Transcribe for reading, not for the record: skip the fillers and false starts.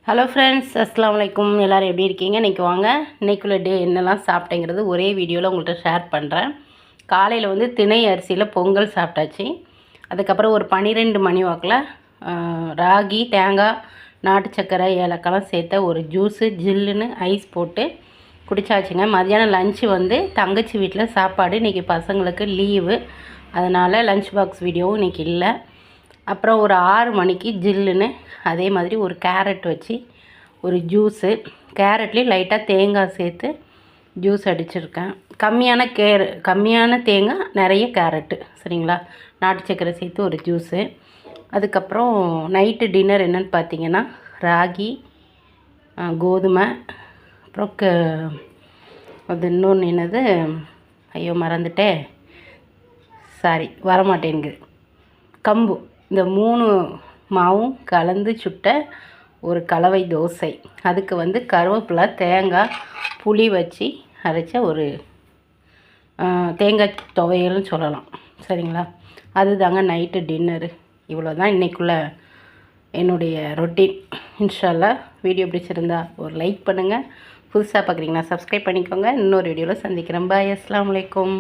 Hello friends, அஸ்ஸலாமு அலைக்கும். எல்லோரும் எப்படி இருக்கீங்க? இன்றைக்கி வாங்க இன்றைக்குள்ள டே என்னெல்லாம் சாப்பிட்டேங்கிறது ஒரே வீடியோவில் உங்கள்கிட்ட ஷேர் பண்ணுறேன். காலையில் வந்து திணை அரிசியில் பொங்கல் சாப்பிட்டாச்சு. அதுக்கப்புறம் ஒரு 12 மணி வாக்கில் ராகி, தேங்காய், நாட்டு சர்க்கரை, ஏலக்காய்லாம் சேர்த்த ஒரு ஜூஸு ஜில்லுன்னு ஐஸ் போட்டு குடிச்சாச்சுங்க. மதியானம் லஞ்சு வந்து தங்கச்சி வீட்டில் சாப்பாடு. இன்றைக்கி பசங்களுக்கு லீவு, அதனால் லஞ்ச் பாக்ஸ் வீடியோவும் இன்றைக்கி இல்லை. அப்புறம் ஒரு 6 மணிக்கு ஜில்லுன்னு அதே மாதிரி ஒரு கேரட் வச்சு ஒரு ஜூஸு. கேரட்லேயும் லைட்டாக தேங்காய் சேர்த்து ஜூஸ் அடிச்சிருக்கேன். கம்மியான தேங்காய், நிறைய கேரட்டு, சரிங்களா? நாட்டு சக்கரை சேர்த்து ஒரு ஜூஸு. அதுக்கப்புறம் நைட்டு டின்னர் என்னென்னு பார்த்தீங்கன்னா ராகி, கோதுமை, அப்புறம் அது இன்னொன்று என்னது, ஐயோ மறந்துட்டே, சாரி வரமாட்டேங்குது, கம்பு. இந்த 3 மாவும் கலந்து சுட்ட ஒரு கலவை தோசை. அதுக்கு வந்து கருவேப்பிலை, தேங்காய், புளி வச்சு அரைச்ச ஒரு தேங்காய் துவையல்னு சொல்லலாம், சரிங்களா? அதுதாங்க நைட்டு டின்னரு. இவ்வளோ தான் இன்றைக்குள்ள என்னுடைய ரொட்டீன். இன்ஷா அல்லாஹ் வீடியோ பிடிச்சிருந்தா ஒரு லைக் பண்ணுங்கள். புதுசாக பார்க்குறீங்கன்னா சப்ஸ்கிரைப் பண்ணிக்கோங்க. இன்னொரு வீடியோவில் சந்திக்கிறேன். பாய், அஸ்ஸலாமு அலைக்கும்.